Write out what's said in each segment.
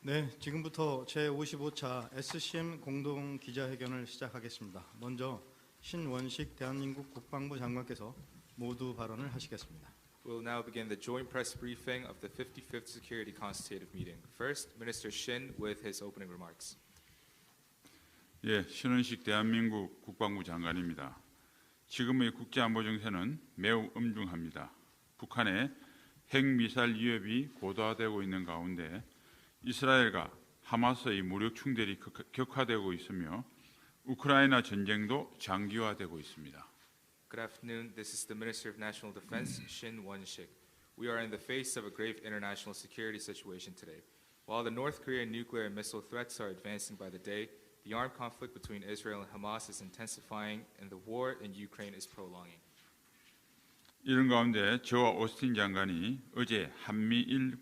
네, 지금부터 제55차 SCM 공동 기자회견을 시작하겠습니다. 먼저 신원식 대한민국 국방부 장관께서 모두 발언을 하시겠습니다. We will now begin the joint press briefing of the 55th Security Consultative Meeting. First, Minister Shin with his opening remarks. 예, 신원식 대한민국 국방부 장관입니다. 지금의 국제안보 정세는 매우 엄중합니다. 북한의 핵미사일 위협이 고도화되고 있는 가운데 이스라엘과 하마스의 무력 충돌이 격화되고 있으며 우크라이나 전쟁도 장기화되고 있습니다. Good afternoon. This is the Minister of National Defense, Shin Won-sik. We are in the face of a grave international security situation today. While the North Korean nuclear and missile threats are advancing by the day, the armed conflict between Israel and Hamas is intensifying, and the war in Ukraine is prolonging. 이런 가운데 저와 오스틴 장관이 어제 한미일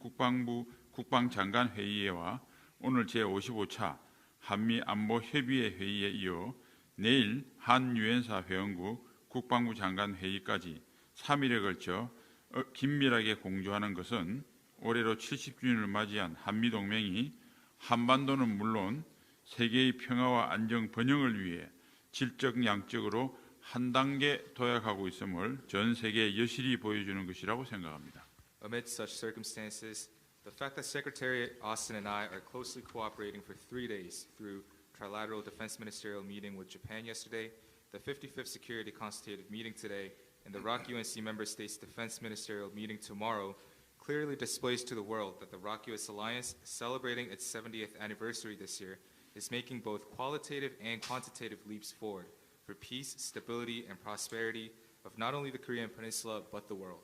국방장관 회의회와 오늘 제55차 한미안보협의회 회의에 이어 내일 한 유엔사 회원국 국방부 장관 회의까지 3일에 걸쳐 긴밀하게 공조하는 것은 올해로 70주년을 맞이한 한미동맹이 한반도는 물론 세계의 평화와 안정 번영을 위해 질적 양적으로 한 단계 도약하고 있음을 전 세계에 여실히 보여주는 것이라고 생각합니다. Amid such circumstances, the fact that Secretary Austin and I are closely cooperating for 3 days through trilateral defense ministerial meeting with Japan yesterday, the 55th Security Consultative Meeting today, and the ROK UNC member states defense ministerial meeting tomorrow clearly displays to the world that the ROK-US alliance, celebrating its 70th anniversary this year, is making both qualitative and quantitative leaps forward for peace, stability, and prosperity of not only the Korean Peninsula but the world.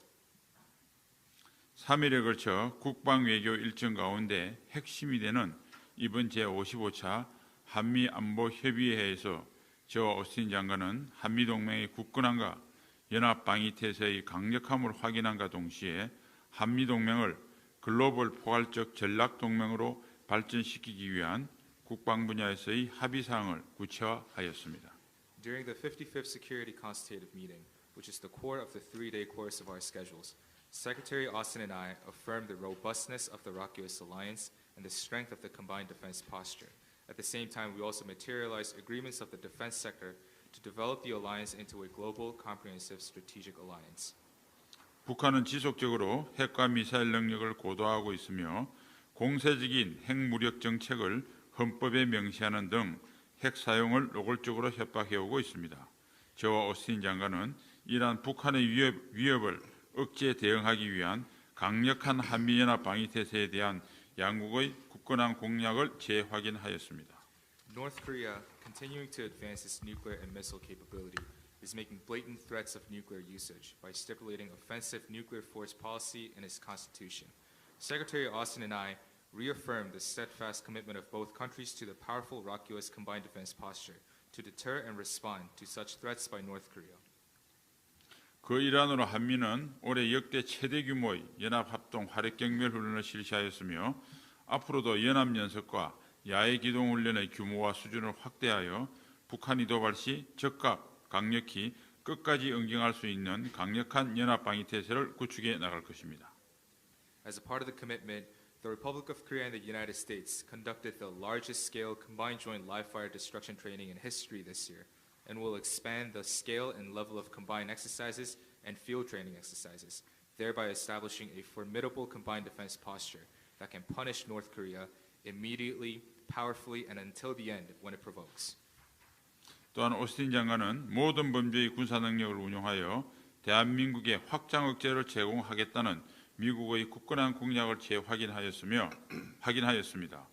3일에 걸쳐 국방외교 일정 가운데 핵심이 되는 이번 제55차 한미안보협의회에서 저와 오스틴 장관은 한미동맹의 굳건함과 연합방위태세의 강력함을 확인함과 동시에 한미동맹을 글로벌 포괄적 전략동맹으로 발전시키기 위한 국방 분야에서의 합의사항을 구체화하였습니다. During the 55th Security Consultative Meeting, which is the core of the 3-day course of our schedules, Secretary Austin and I affirmed the robustness of the ROK-US alliance and the strength of the combined defense posture. At the same time, we also materialized agreements of the defense sector to develop the alliance into a global, comprehensive strategic alliance. 북한은 지속적으로 핵과 미사일 능력을 고도화하고 있으며 공세적인 핵무력 정책을 헌법에 명시하는 등 핵 사용을 노골적으로 협박해오고 있습니다. 저와 오스틴 장관은 이러한 북한의 위협을 억제 대응하기 위한 강력한 한미연합 방위태세에 대한 양국의 굳건한 공약을 재확인하였습니다. North Korea, continuing to advance its nuclear and missile capability, is making blatant threats of nuclear usage by stipulating offensive nuclear force policy in its constitution. Secretary Austin and I reaffirmed the steadfast commitment of both countries to the powerful ROK-US combined defense posture to deter and respond to such threats by North Korea. 그 일환으로 한미는 올해 역대 최대 규모의 연합합동 화력경멸 훈련을 실시하였으며 앞으로도 연합연습과 야외 기동 훈련의 규모와 수준을 확대하여 북한이 도발 시 적극 강력히 끝까지 응징할 수 있는 강력한 연합 방위태세를 구축해 나갈 것입니다. As a part of the commitment, the Republic of Korea and the United States conducted the largest-scale combined joint live-fire destruction training in history this year, and will expand the scale and level of combined exercises and field training exercises, thereby establishing a formidable combined defense posture that can punish North Korea immediately, powerfully, and until the end when it provokes. 또한 오스틴 장관은 모든 범죄의 군사 능력을 운용하여 대한민국에 확장 억제를 제공하겠다는 미국의 굳건한 공약을 확인하였습니다.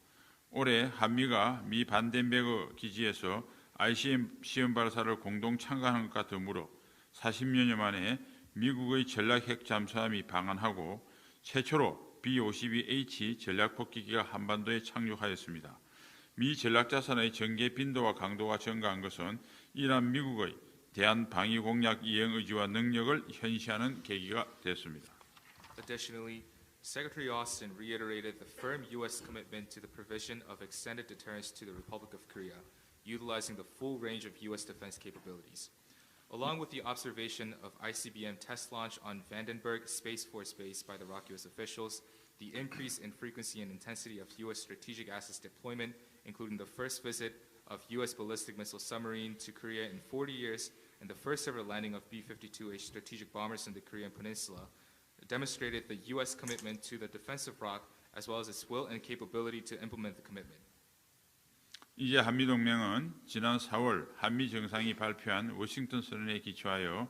올해 한미가 미 반덴베그 기지에서 ICBM 시험 발사를 공동 참가한 것과 더불어 40년여 만에 미국의 전략 핵 잠수함이 방한하고 최초로 B-52H 전략폭기기가 한반도에 착륙하였습니다. 미 전략자산의 전개 빈도와 강도가 증가한 것은 이러한 미국의 대한 방위 공약 이행 의지와 능력을 현시하는 계기가 됐습니다. Additionally, Secretary Austin reiterated the firm U.S. commitment to the provision of extended deterrence to the Republic of Korea, utilizing the full range of U.S. defense capabilities. Along with the observation of ICBM test launch on Vandenberg Space Force Base by the ROK-US officials, the increase in frequency and intensity of U.S. strategic assets deployment, including the first visit of U.S. ballistic missile submarine to Korea in 40 years and the first ever landing of B-52H strategic bombers in the Korean Peninsula, demonstrated the U.S. commitment to the defense of ROK as well as its will and capability to implement the commitment. 이제 한미동맹은 지난 4월 한미 정상이 발표한 워싱턴 선언에 기초하여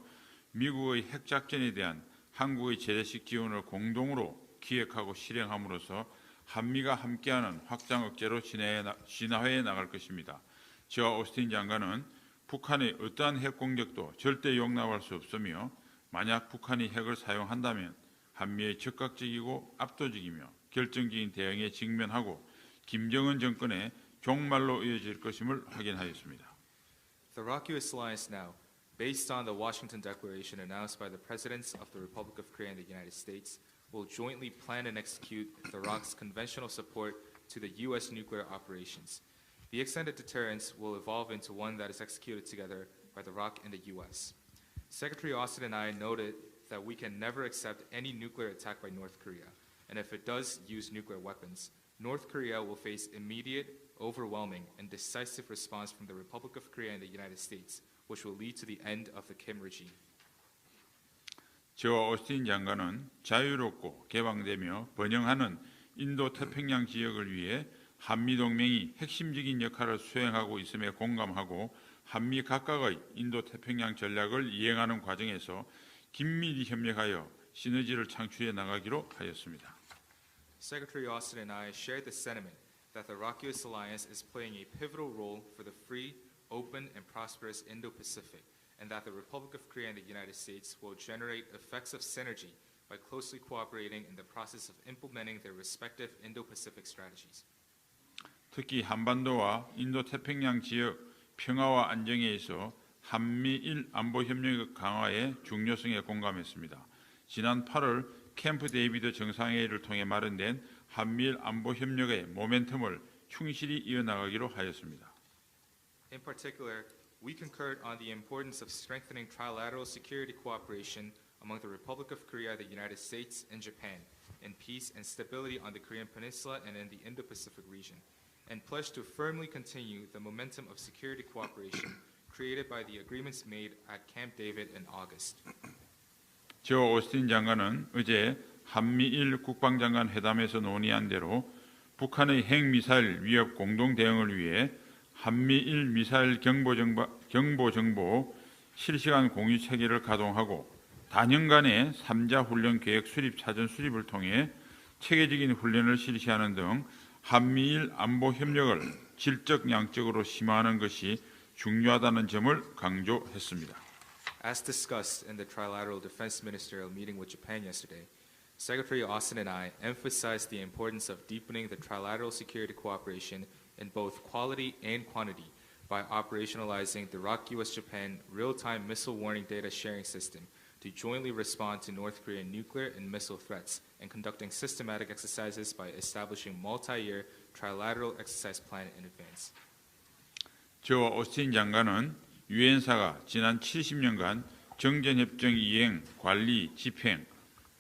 미국의 핵작전에 대한 한국의 제대식 지원을 공동으로 기획하고 실행함으로써 한미가 함께하는 확장 억제로 진화해 나갈 것입니다. 저와 오스틴 장관은 북한의 어떠한 핵 공격도 절대 용납할 수 없으며 만약 북한이 핵을 사용한다면 한미의 적극적이고 압도적이며 결정적인 대응에 직면하고 김정은 정권의 종말로 이어질 것임을 확인하였습니다. The ROK-US alliance now, based on the Washington Declaration announced by the Presidents of the Republic of Korea and the United States, will jointly plan and execute the ROK's conventional support to the U.S. nuclear operations. The extended deterrence will evolve into one that is executed together by the ROK and the U.S. Secretary Austin and I noted that we can never accept any nuclear attack by North Korea, and if it does use nuclear weapons, North Korea will face immediate, overwhelming, and decisive response from the Republic of Korea and the United States, which will lead to the end of the Kim regime. 저와 오스틴 장관은 자유롭고 개방되며 번영하는 인도 태평양 지역을 위해 한미 동맹이 핵심적인 역할을 수행하고 있음에 공감하고 한미 각각의 인도 태평양 전략을 이행하는 과정에서 긴밀히 협력하여 시너지를 창출해 나가기로 하였습니다. Secretary Austin and I shared the sentiment that the ROK-US alliance is playing a pivotal role for the free, open, and prosperous Indo-Pacific, and that the Republic of Korea and the United States will generate effects of synergy by closely cooperating in the process of implementing their respective Indo-Pacific strategies. 특히 한반도와 인도 태평양 지역 평화와 안정에 있어 한미일 안보 협력 강화의 중요성에 공감했습니다. 지난 8월 캠프 데이비드 정상회의를 통해 마련된 한미일 안보 협력의 모멘텀을 충실히 이어나가기로 하였습니다. In particular, we concurred on the importance of strengthening trilateral security cooperation among the Republic of Korea, the United States, and Japan, in peace and stability on the Korean Peninsula and in the Indo-Pacific region, and pledged to firmly continue the momentum of security cooperation created by the agreements made at Camp David in August. 저 오스틴 장관은 어제 한미일 국방장관 회담에서 논의한 대로 북한의 핵미사일 위협 공동 대응을 위해 한미일 미사일 경보 정보 실시간 공유 체계를 가동하고 단연간의 3자 훈련 계획 수립 사전 수립을 통해 체계적인 훈련을 실시하는 등 한미일 안보 협력을 질적 양적으로 심화하는 것이 중요하다는 점을 강조했습니다. As discussed in the trilateral defense ministerial meeting with Japan yesterday, Secretary Austin and I emphasized the importance of deepening the trilateral security cooperation in both quality and quantity by operationalizing the ROK-US-Japan real-time missile warning data sharing system to jointly respond to North Korean nuclear and missile threats and conducting systematic exercises by establishing multi-year trilateral exercise plan in advance. 저와 오스틴 장관은 유엔사가 지난 70년간 정전협정 이행, 관리, 집행,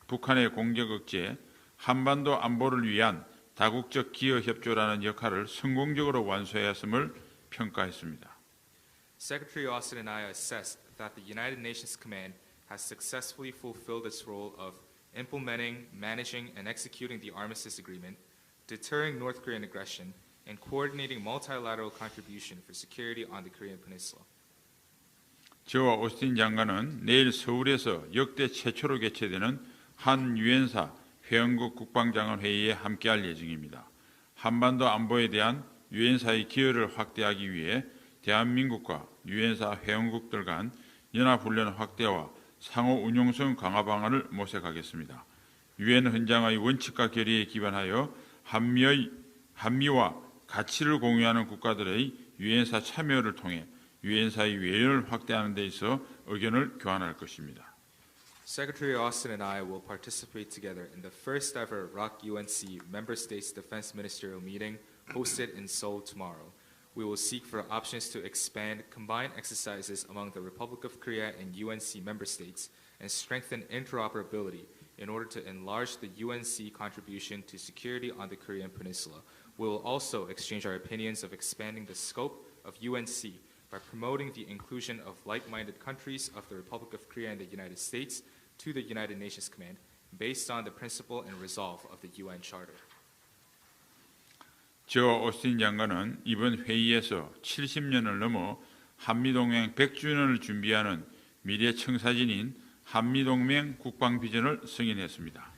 북한의 공격 억제, 한반도 안보를 위한 다국적 기여 협조라는 역할을 성공적으로 완수하였음을 평가했습니다. Secretary Austin and I assessed that the United Nations Command has successfully fulfilled its role of implementing, managing, and executing the Armistice Agreement, deterring North Korean aggression, and coordinating multilateral contribution for security on the Korean Peninsula. 저와 오스틴 장관은 내일 서울에서 역대 최초로 개최되는 한 유엔사 회원국 국방장관 회의에 함께할 예정입니다. 한반도 안보에 대한 유엔사의 기여를 확대하기 위해 대한민국과 유엔사 회원국들 간 연합훈련 확대와 상호 운용성 강화 방안을 모색하겠습니다. 유엔 헌장의 원칙과 결의에 기반하여 한미와 가치를 공유하는 국가들의 유엔사 참여를 통해 유엔사의 외연을 확대하는 데 있어 의견을 교환할 것입니다. Secretary Austin and I will participate together in the first ever ROK-UNC Member States Defense Ministerial Meeting hosted in Seoul tomorrow. We will seek for options to expand combined exercises among the Republic of Korea and UNC member states and strengthen interoperability in order to enlarge the UNC contribution to security on the Korean Peninsula. We will also exchange our opinions of expanding the scope of UNC by promoting the inclusion of like-minded countries of the Republic of Korea and the United States to the United Nations Command based on the principle and resolve of the UN Charter. 저 오스틴 장관은 이번 회의에서 70년을 넘어 한미동맹 100주년을 준비하는 미래 청사진인 한미동맹 국방비전을 승인했습니다.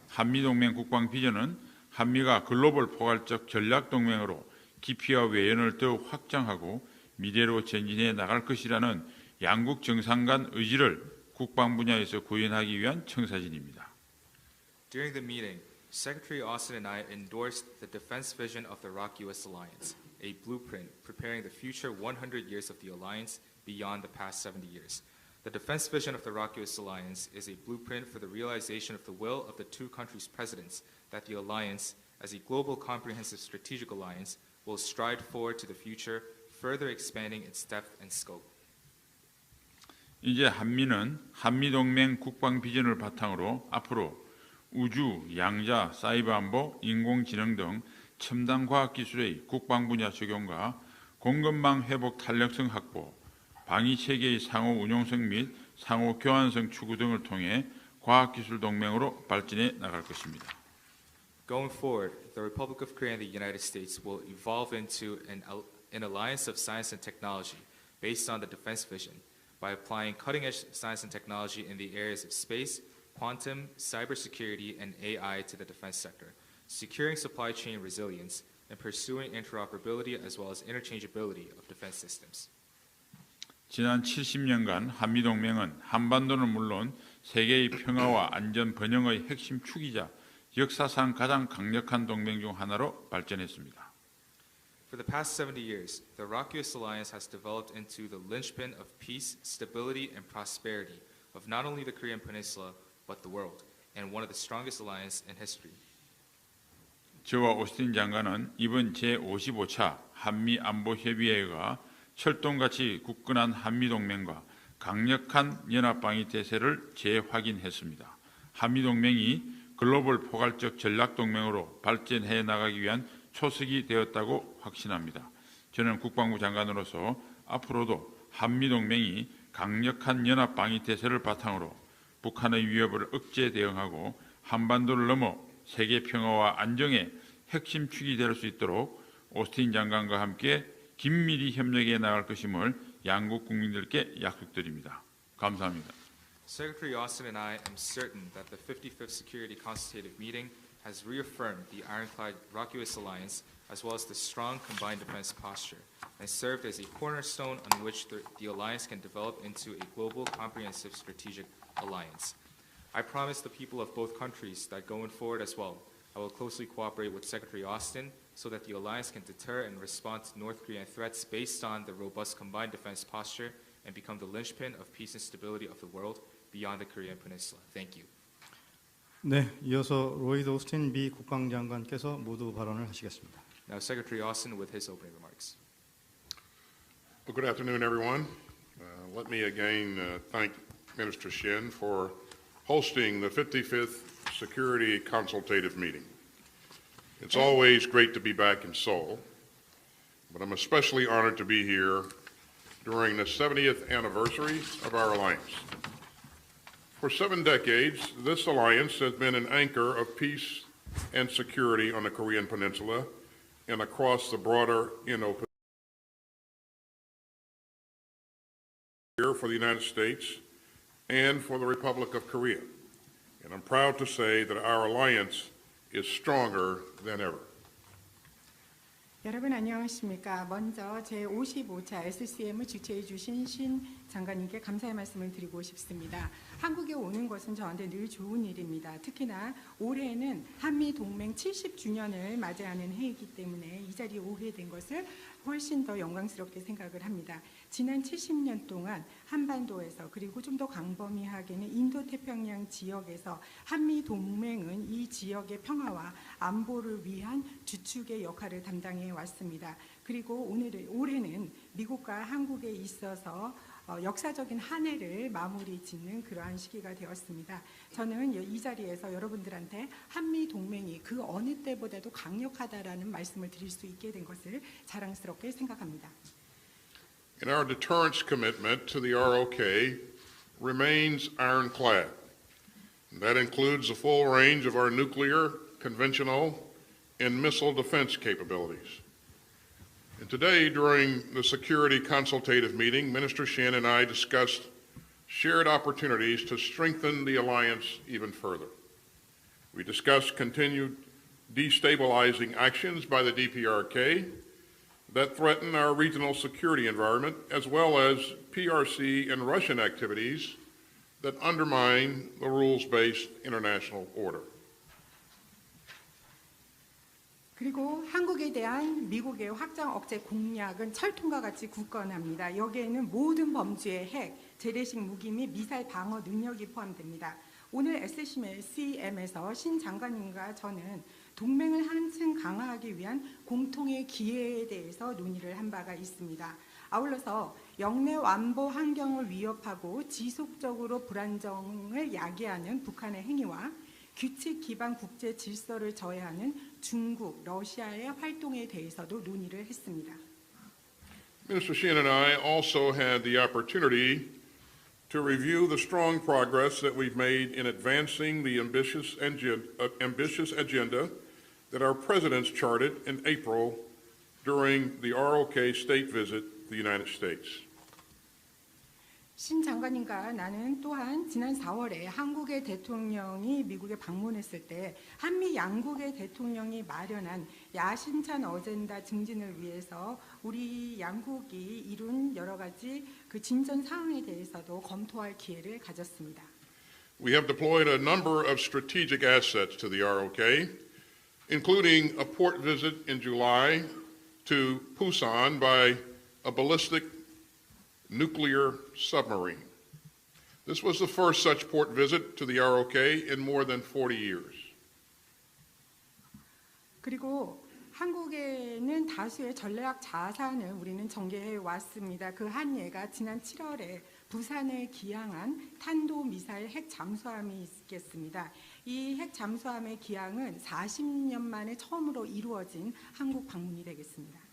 한미동맹 국방비전은 한미가 글로벌 포괄적 전략동맹으로 깊이와 외연을 더욱 확장하고 미래로 전진해 나갈 것이라는 양국 정상 간 의지를 국방 분야에서 구현하기 위한 청사진입니다. During the meeting, Secretary Austin and I endorsed the defense vision of the ROK-US Alliance, a blueprint preparing the future 100 years of the alliance beyond the past 70 years. The defense vision of the ROK-US Alliance is a blueprint for the realization of the will of the two countries' presidents that the alliance, as a global comprehensive strategic alliance, will stride forward to the future, further expanding its depth and scope. 이제 한미는 한미동맹 국방 비전을 바탕으로 앞으로 우주, 양자, 사이버 안보, 인공지능 등 첨단 과학 기술의 국방 분야 적용과 공급망 회복 탄력성 확보, 방위 체계의 상호 운용성 및 상호 교환성 추구 등을 통해 과학 기술 동맹으로 발전해 나갈 것입니다. Going forward, the Republic of Korea and the United States will evolve into an alliance of science and technology based on the defense vision by applying cutting-edge science and technology in the areas of space, quantum, cybersecurity, and AI to the defense sector, securing supply chain resilience, and pursuing interoperability as well as interchangeability of defense systems. 지난 70년간 한미동맹은 한반도는 물론 세계의 평화와 안전 번영의 핵심 축이자 역사상 가장 강력한 동맹 중 하나로 발전했습니다. For the past 70 years, the ROK-US Alliance has developed into the linchpin of peace, stability, and prosperity of not only the Korean Peninsula, but the world, and one of the strongest alliances in history. 저와 오스틴 장관은 이번 제55차 한미안보협의회가 철동같이 굳건한 한미동맹과 강력한 연합방위 태세를 재확인했습니다. 한미동맹이 글로벌 포괄적 전략동맹으로 발전해 나가기 위한 초석이 되었다고 확신합니다. 저는 국방부 장관으로서 앞으로도 한미동맹이 강력한 연합방위 태세를 바탕으로 북한의 위협을 억제 대응하고 한반도를 넘어 세계 평화와 안정의 핵심 축이 될 수 있도록 오스틴 장관과 함께 긴밀히 협력해 나갈 것임을 양국 국민들께 약속드립니다. 감사합니다. Secretary Austin and I am certain that the 55th Security Consultative Meeting has reaffirmed the ironclad ROK-US Alliance as well as the strong combined defense posture and served as a cornerstone on which the alliance can develop into a global comprehensive strategic alliance. I promise the people of both countries that going forward as well, I will closely cooperate with Secretary Austin so that the alliance can deter and respond to North Korean threats based on the robust combined defense posture and become the linchpin of peace and stability of the world beyond the Korean Peninsula. Thank you. 네, 이어서 로이드 오스틴 미 국방장관께서 모두 발언을 하시겠습니다. Now Secretary Austin with his opening remarks. Well, good afternoon, everyone. Let me again thank Minister Shin for hosting the 55th Security Consultative Meeting. It's always great to be back in Seoul, but I'm especially honored to be here during the 70th anniversary of our alliance. For 7 decades, this alliance has been an anchor of peace and security on the Korean Peninsula and across the broader Indo-Pacific. For the United States and for the Republic of Korea. And I'm proud to say that our alliance is stronger than ever. 여러분 안녕하십니까. 먼저 제55차 SCM을 주최해 주신 신 장관님께 감사의 말씀을 드리고 싶습니다. 한국에 오는 것은 저한테 늘 좋은 일입니다. 특히나 올해는 한미 동맹 70주년을 맞이하는 해이기 때문에 이 자리에 오게 된 것을 훨씬 더 영광스럽게 생각을 합니다. 지난 70년 동안 한반도에서 그리고 좀 더 광범위하게는 인도태평양 지역에서 한미 동맹은 이 지역의 평화와 안보를 위한 주축의 역할을 담당해 왔습니다. 그리고 올해는 미국과 미국과 한국에 있어서 역사적인 한 해를 마무리 짓는 그러한 시기가 되었습니다. 저는 이 자리에서 여러분들한테 한미 동맹이 그 어느 때보다도 강력하다라는 말씀을 드릴 수 있게 된 것을 자랑스럽게 생각합니다. And our deterrence commitment to the ROK remains ironclad. That includes the full range of our nuclear, conventional, and missile defense capabilities. And today, during the security consultative meeting, Minister Shin and I discussed shared opportunities to strengthen the alliance even further. We discussed continued destabilizing actions by the DPRK that threaten our regional security environment, as well as PRC and Russian activities that undermine the rules-based international order. 그리고 한국에 대한 미국의 확장 억제 공약은 철통과 같이 굳건합니다. 여기에는 모든 범주의 핵, 재래식 무기 및 미사일 방어 능력이 포함됩니다. 오늘 SCM에서 신 장관님과 저는 동맹을 한층 강화하기 위한 공통의 기회에 대해서 논의를 한 바가 있습니다. 아울러서 영내 완보 환경을 위협하고 지속적으로 불안정을 야기하는 북한의 행위와 규칙 기반 국제 질서를 저해하는 중국, 러시아의 활동에 대해서도 논의를 했습니다. Minister Shin and I also had the opportunity to review the strong progress that we've made in advancing the ambitious agenda that our presidents charted in April during the ROK state visit to the United States. 신 장관님과 나는 또한 지난 4월에 한국의 대통령이 미국에 방문했을 때 한미 양국의 대통령이 마련한 야심찬 어젠다 증진을 위해서 우리 양국이 이룬 여러 가지 그 진전 사항에 대해서도 검토할 기회를 가졌습니다. We have deployed a number of strategic assets to the ROK, including a port visit in July to Busan by a ballistic nuclear submarine. This was the first such port visit to the ROK in more than 40 years. 그리고 한국에는 다수의 전략 자산을 우리는 전개해 왔습니다. 그 한 예가 지난 7월에 부산에 기항한 탄도미사일 핵 잠수함이 있겠습니다. 이 핵 잠수함의 기항은 40년 만에 처음으로 이루어진 한국 방문이 되겠습니다.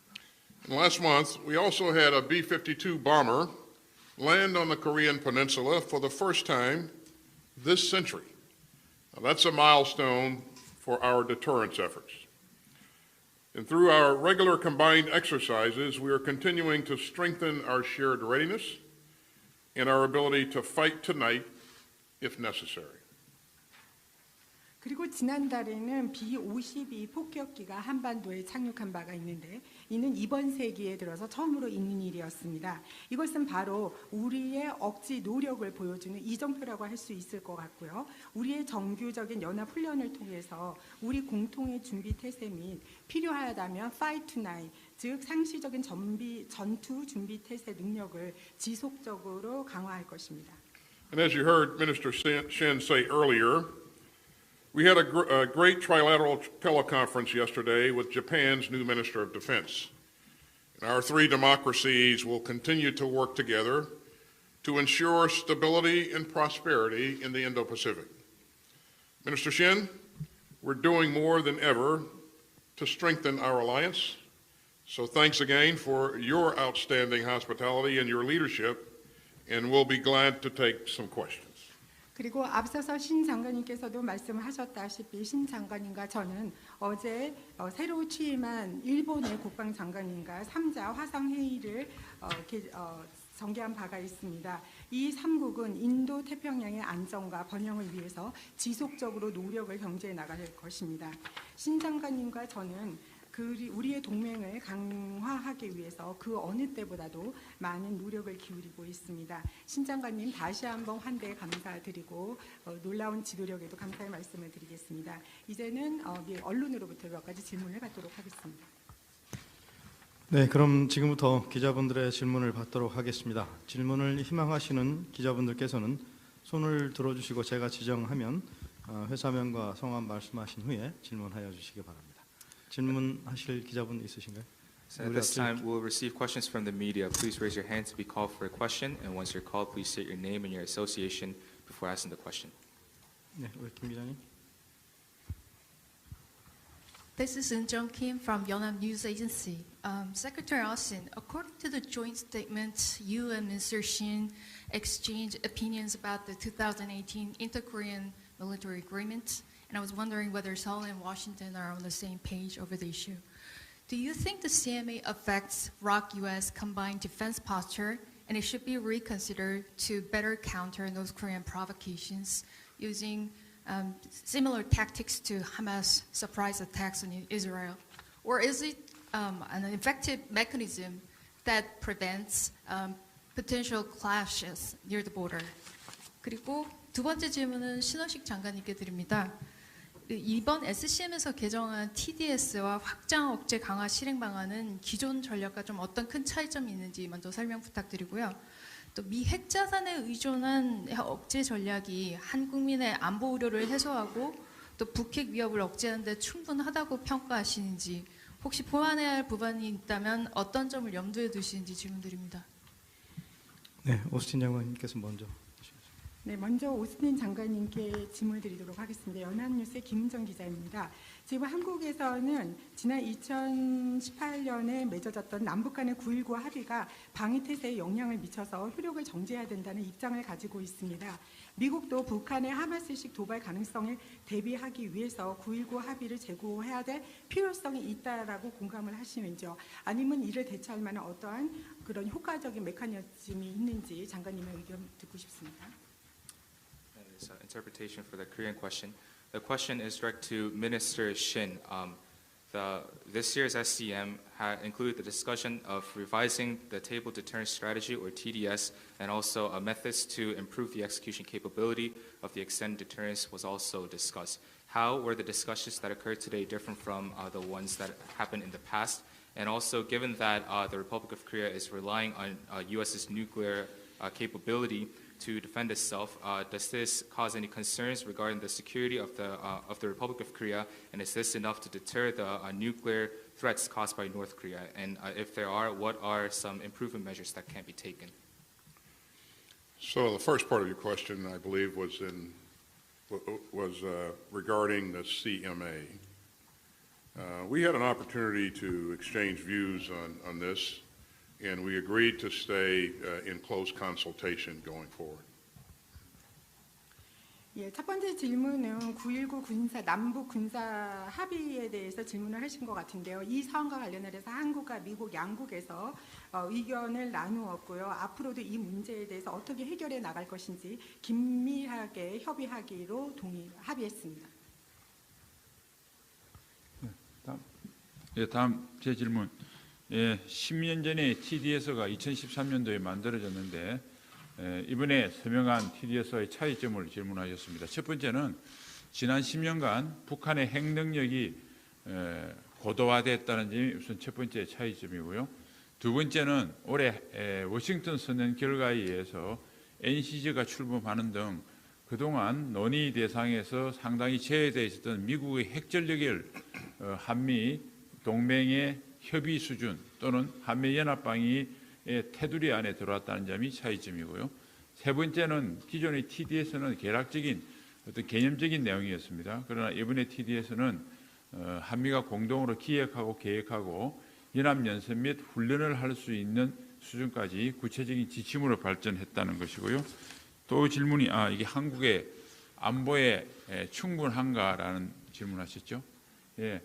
And last month, we also had a B-52 bomber land on the Korean Peninsula for the first time this century. Now, that's a milestone for our deterrence efforts. And through our regular combined exercises, we are continuing to strengthen our shared readiness and our ability to fight tonight if necessary. 그리고 지난달에는 B-52 폭격기가 한반도에 착륙한 바가 있는데 이는 이번 세기에 들어서 처음으로 있는 일이었습니다. 이것은 바로 우리의 억지 노력을 보여주는 이정표라고 할 수 있을 것 같고요. 우리의 정규적인 연합 훈련을 통해서 우리 공통의 준비 태세 및 필요하다면 Fight Tonight, 즉 상시적인 전투 준비 태세 능력을 지속적으로 강화할 것입니다. And as you heard Minister Shin say earlier, we had a great trilateral teleconference yesterday with Japan's new Minister of Defense. And our three democracies will continue to work together to ensure stability and prosperity in the Indo-Pacific. Minister Shin, we're doing more than ever to strengthen our alliance. So thanks again for your outstanding hospitality and your leadership, and we'll be glad to take some questions. 그리고 앞서서 신 장관님께서도 말씀하셨다시피 신 장관님과 저는 어제 새로 취임한 일본의 국방장관님과 3자 화상회의를 전개한 바가 있습니다. 이 3국은 인도 태평양의 안정과 번영을 위해서 지속적으로 노력을 경제해 나갈 것입니다. 신 장관님과 저는 우리의 동맹을 강화하기 위해서 그 어느 때보다도 많은 노력을 기울이고 있습니다. 신 장관님 다시 한번 환대에 감사드리고 놀라운 지도력에도 감사의 말씀을 드리겠습니다. 이제는 언론으로부터 몇 가지 질문을 받도록 하겠습니다. 네, 그럼 지금부터 기자분들의 질문을 받도록 하겠습니다. 질문을 희망하시는 기자분들께서는 손을 들어주시고 제가 지정하면 회사명과 성함 말씀하신 후에 질문하여 주시기 바랍니다. 질문하실 기자분 있으신가요? So at this time, we'll receive questions from the media. Please raise your hand to be called for a question, and once you're called, please state your name and your association before asking the question. 네, 우리 김 기자님. This is Eun-jung Kim from Yonhap News Agency. Secretary Austin, according to the joint statement, you and Mr. Shin exchanged opinions about the 2018 Inter-Korean military agreement, and I was wondering whether Seoul and Washington are on the same page over the issue. Do you think the CMA affects ROK-US combined defense posture, and it should be reconsidered to better counter North Korean provocations using similar tactics to Hamas surprise attacks on Israel? Or is it an effective mechanism that prevents potential clashes near the border? 그리고 두 번째 질문은 신원식 장관님께 드립니다. 이번 SCM에서 개정한 TDS와 확장 억제 강화 실행 방안은 기존 전략과 좀 어떤 큰 차이점이 있는지 먼저 설명 부탁드리고요. 또 미 핵자산에 의존한 억제 전략이 한국민의 안보 우려를 해소하고 또 북핵 위협을 억제하는 데 충분하다고 평가하시는지, 혹시 보완해야 할 부분이 있다면 어떤 점을 염두에 두시는지 질문드립니다. 네, 오스틴 장관님께서 먼저. 네, 먼저 오스틴 장관님께 질문을 드리도록 하겠습니다. 연합뉴스의 김은정 기자입니다. 지금 한국에서는 지난 2018년에 맺어졌던 남북 간의 9.19 합의가 방위태세에 영향을 미쳐서 효력을 정지해야 된다는 입장을 가지고 있습니다. 미국도 북한의 하마스식 도발 가능성을 대비하기 위해서 9.19 합의를 재고해야 될 필요성이 있다라고 공감을 하시는지요? 아니면 이를 대처할 만한 어떠한 그런 효과적인 메커니즘이 있는지 장관님의 의견 듣고 싶습니다. Interpretation for the Korean question. The question is direct to Minister Shin. This year's SCM included the discussion of revising the Table Deterrence Strategy, or TDS, and also methods to improve the execution capability of the extended deterrence was also discussed. How were the discussions that occurred today different from the ones that happened in the past? And also, given that the Republic of Korea is relying on U.S.'s nuclear capability to defend itself, does this cause any concerns regarding the security of the Republic of Korea, and is this enough to deter the nuclear threats caused by North Korea? And if there are, what are some improvement measures that can be taken? So the first part of your question, I believe, was regarding the CMA. We had an opportunity to exchange views on this, and we agreed to stay in close consultation going forward. 예, 첫 번째 질문은 9.19 남북 군사 합의에 대해서 질문을 하신 것 같은데요. 이 사안과 관련해서 한국과 미국 양국에서 의견을 나누었고요. 앞으로도 이 문제에 대해서 어떻게 해결해 나갈 것인지 긴밀하게 협의하기로 합의했습니다. 다음 제 질문. 10년 전에 TDS가 2013년도에 만들어졌는데 이번에 서명한 TDS와의 차이점을 질문하셨습니다. 첫 번째는 지난 10년간 북한의 핵 능력이 고도화됐다는 점이 우선 첫 번째 차이점이고요. 두 번째는 올해 워싱턴 선언 결과에 의해서 NCG가 출범하는 등 그동안 논의 대상에서 상당히 제외되어 있었던 미국의 핵 전력을 한미 동맹의 협의 수준 또는 한미연합방위의 테두리 안에 들어왔다는 점이 차이점이고요. 세 번째는 기존의 TDS는 개략적인 어떤 개념적인 내용이었습니다. 그러나 이번에 TDS는 한미가 공동으로 기획하고 계획하고 연합연습 및 훈련을 할 수 있는 수준까지 구체적인 지침으로 발전했다는 것이고요. 또 질문이 이게 한국의 안보에 충분한가라는 질문하셨죠. 예.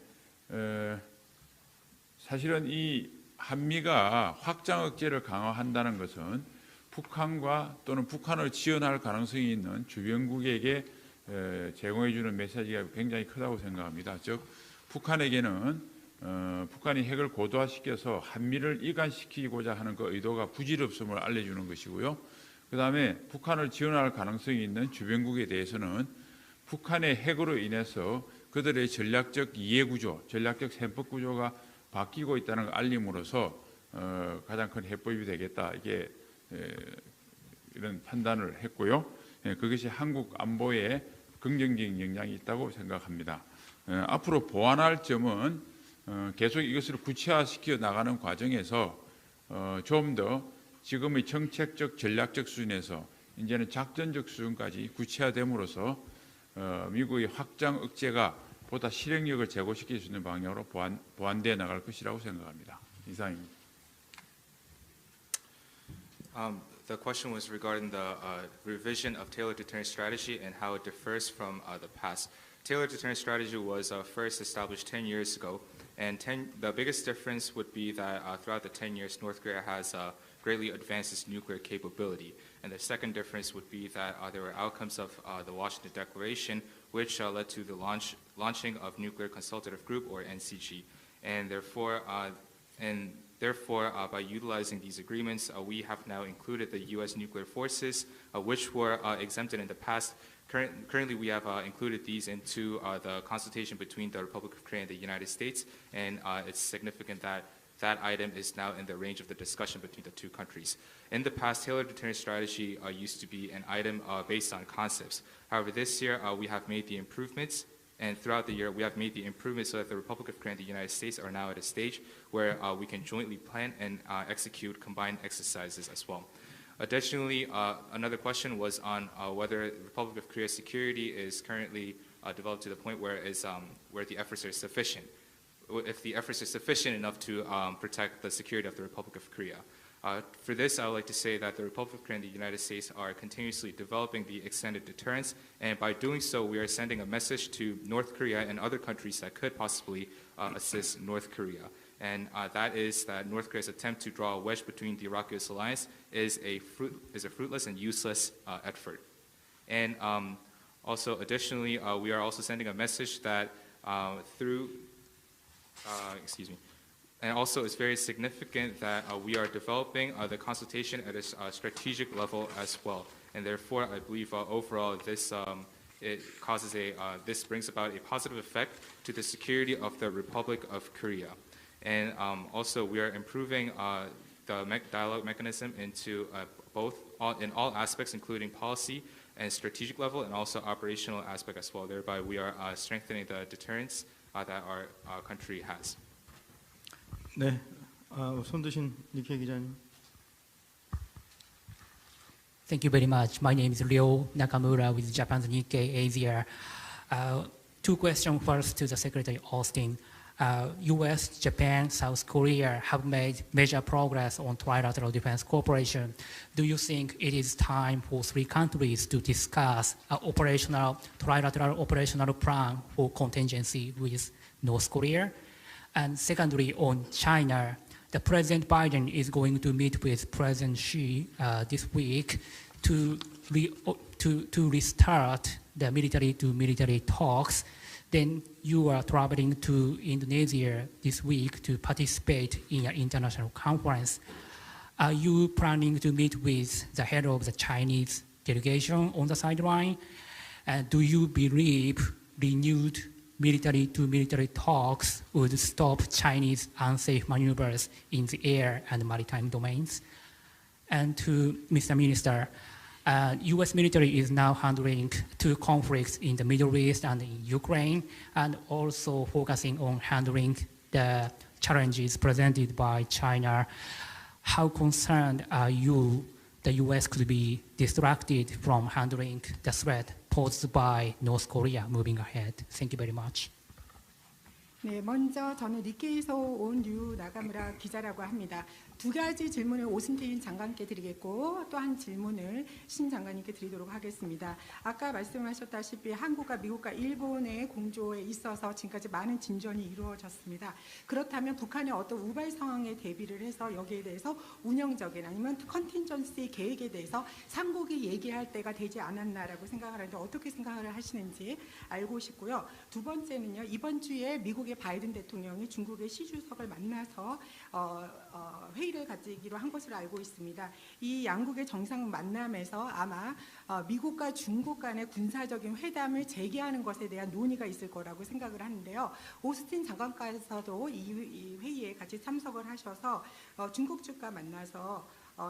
사실은 이 한미가 확장 억제를 강화한다는 것은 북한과 또는 북한을 지원할 가능성이 있는 주변국에게 제공해 주는 메시지가 굉장히 크다고 생각합니다. 즉 북한에게는 북한이 핵을 고도화시켜서 한미를 이간시키고자 하는 그 의도가 부질없음을 알려주는 것이고요. 그다음에 북한을 지원할 가능성이 있는 주변국에 대해서는 북한의 핵으로 인해서 그들의 전략적 이해구조, 전략적 셈법 구조가 바뀌고 있다는 걸 알림으로써 가장 큰 해법이 되겠다. 이게 이런 판단을 했고요. 그것이 한국 안보에 긍정적인 영향이 있다고 생각합니다. 앞으로 보완할 점은 계속 이것을 구체화시켜 나가는 과정에서 좀 더 지금의 정책적 전략적 수준에서 이제는 작전적 수준까지 구체화됨으로써 미국의 확장 억제가 보다 실행력을 제고시킬 수 있는 방향으로 보완되어 나갈 것이라고 생각합니다. 이상입니다. The question was regarding the revision of tailored deterrence strategy and how it differs from the past. Tailored deterrence strategy was first established 10 years ago, and the biggest difference would be that throughout the 10 years, North Korea has greatly advanced its nuclear capability. And the second difference would be that there were outcomes of the Washington Declaration, which led to the launching of Nuclear Consultative Group, or NCG. And therefore, by utilizing these agreements, we have now included the U.S. nuclear forces, which were exempted in the past. Currently, we have included these into the consultation between the Republic of Korea and the United States, and it's significant that that item is now in the range of the discussion between the two countries. In the past, tailored deterrence strategy used to be an item based on concepts. However, this year we have made the improvements, and throughout the year we have made the improvements so that the Republic of Korea and the United States are now at a stage where we can jointly plan and execute combined exercises as well. Additionally, another question was on whether the Republic of Korea's security is currently developed to the point where the efforts are sufficient. If the efforts are sufficient enough to protect the security of the Republic of Korea. For this, I would like to say that the Republic of Korea and the United States are continuously developing the extended deterrence, and by doing so, we are sending a message to North Korea and other countries that could possibly assist North Korea. And that is that North Korea's attempt to draw a wedge between the Iraq-US alliance is a fruitless and useless effort. And also, additionally, we are also sending a message that and also, it's very significant that we are developing the consultation at a strategic level as well. And therefore, I believe overall this this brings about a positive effect to the security of the Republic of Korea. And also, we are improving the dialogue mechanism into in all aspects, including policy and strategic level, and also operational aspect as well. Thereby, we are strengthening the deterrence that our country has. 네, 손 드신 니케 기자님. Thank you very much. My name is Ryo Nakamura with Japan's Nikkei Asia. Two questions first to the Secretary Austin. US, Japan, South Korea have made major progress on trilateral defense cooperation. Do you think it is time for three countries to discuss an trilateral operational plan for contingency with North Korea? And secondly, on China, the President Biden is going to meet with President Xi this week to restart the military-to-military talks. Then you are traveling to Indonesia this week to participate in an international conference. Are you planning to meet with the head of the Chinese delegation on the sideline? And do you believe renewed military-to-military talks would stop Chinese unsafe maneuvers in the air and maritime domains? And to Mr. Minister, U.S. military is now handling two conflicts in the Middle East and in Ukraine, and also focusing on handling the challenges presented by China. How concerned are you the U.S. could be distracted from handling the threat posed by North Korea moving ahead? Thank you very much. 네, 먼저 저는 니케이에서 온 류 나가무라 기자라고 합니다. 두 가지 질문을 오순태인 장관께 드리겠고 또 한 질문을 신 장관님께 드리도록 하겠습니다. 아까 말씀하셨다시피 한국과 미국과 일본의 공조에 있어서 지금까지 많은 진전이 이루어졌습니다. 그렇다면 북한의 어떤 우발 상황에 대비를 해서 여기에 대해서 운영적인 아니면 컨틴전시 계획에 대해서 삼국이 얘기할 때가 되지 않았나라고 생각을 하는데 어떻게 생각을 하시는지 알고 싶고요. 두 번째는요. 이번 주에 미국의 바이든 대통령이 중국의 시 주석을 만나서 회의를 가지기로 한 것으로 알고 있습니다. 이 양국의 정상 만남에서 아마 미국과 중국 간의 군사적인 회담을 재개하는 것에 대한 논의가 있을 거라고 생각을 하는데요. 오스틴 장관께서도 이 회의에 같이 참석을 하셔서 중국 측과 만나서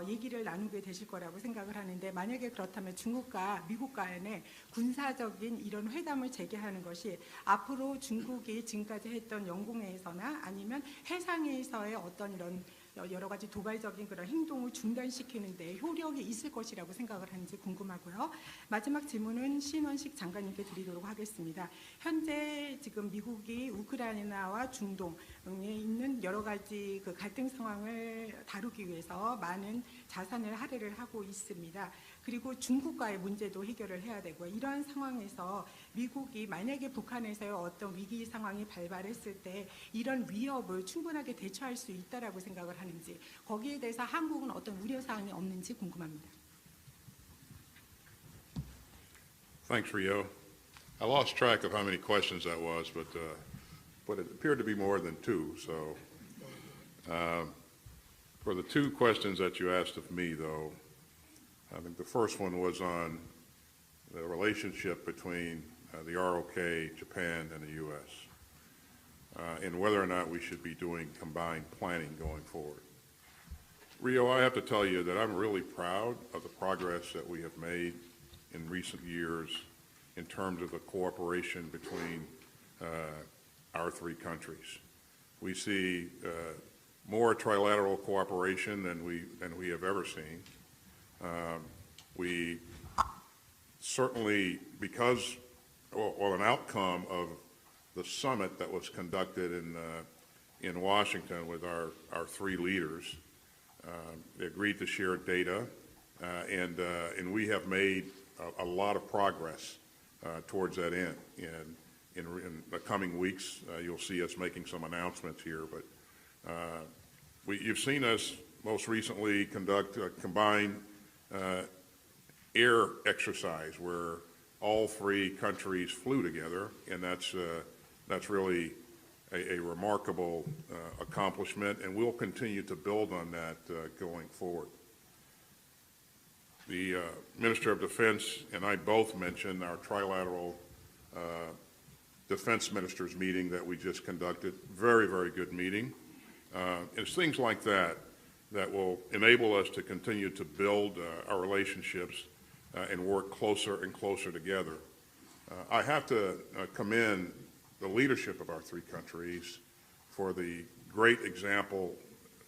얘기를 나누게 되실 거라고 생각을 하는데 만약에 그렇다면 중국과 미국 간의 군사적인 이런 회담을 재개하는 것이 앞으로 중국이 지금까지 했던 영공에서나 아니면 해상에서의 어떤 이런 여러 가지 도발적인 그런 행동을 중단시키는 데 효력이 있을 것이라고 생각을 하는지 궁금하고요. 마지막 질문은 신원식 장관님께 드리도록 하겠습니다. 현재 지금 미국이 우크라이나와 중동에 있는 여러 가지 그 갈등 상황을 다루기 위해서 많은 자산을 할애를 하고 있습니다. 그리고 중국과의 문제도 해결을 해야 되고 이러한 상황에서 미국이 만약에 북한에서의 어떤 위기 상황이 발발했을 때 이런 위협을 충분하게 대처할 수 있다라고 생각을 하는지 거기에 대해서 한국은 어떤 우려 사항이 없는지 궁금합니다. Thanks, Rio. I lost track of how many questions that was, but it appeared to be more than two. So for the two questions that you asked of me, though, I think the first one was on the relationship between the ROK, Japan, and the U.S., and whether or not we should be doing combined planning going forward. Rio, I have to tell you that I'm really proud of the progress that we have made in recent years in terms of the cooperation between our three countries. We see more trilateral cooperation than we have ever seen. We certainly, because an outcome of the summit that was conducted in Washington with our three leaders, they agreed to share data, and we have made a lot of progress towards that end. And in the coming weeks, you'll see us making some announcements here. But you've seen us most recently conduct a combined air exercise where all three countries flew together, and that's really a remarkable accomplishment, and we'll continue to build on that going forward. The Minister of Defense and I both mentioned our trilateral defense ministers meeting that we just conducted. Very, very good meeting. It's things like that that will enable us to continue to build our relationships and work closer and closer together. I have to commend the leadership of our three countries for the great example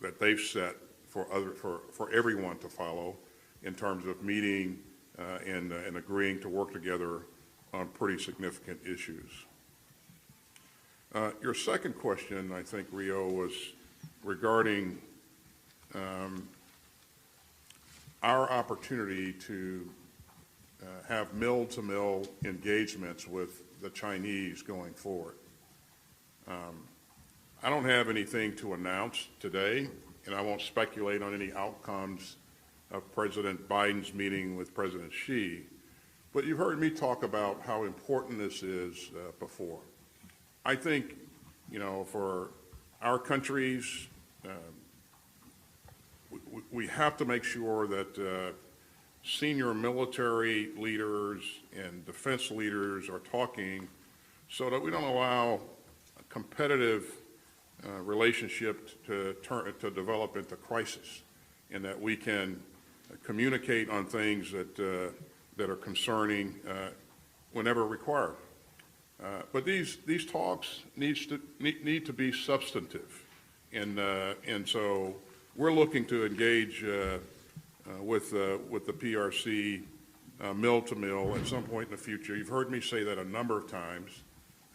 that they've set for everyone to follow in terms of meeting and agreeing to work together on pretty significant issues. Your second question, I think, Rio, was regarding our opportunity to have mill-to-mill engagements with the Chinese going forward. I don't have anything to announce today, and I won't speculate on any outcomes of President Biden's meeting with President Xi, but you've heard me talk about how important this is before. I think, for our countries, we have to make sure that senior military leaders and defense leaders are talking so that we don't allow a competitive relationship to develop into crisis, and that we can communicate on things that are concerning whenever required. But these talks need to be substantive, and so we're looking to engage with the PRC mill to mill at some point in the future. You've heard me say that a number of times,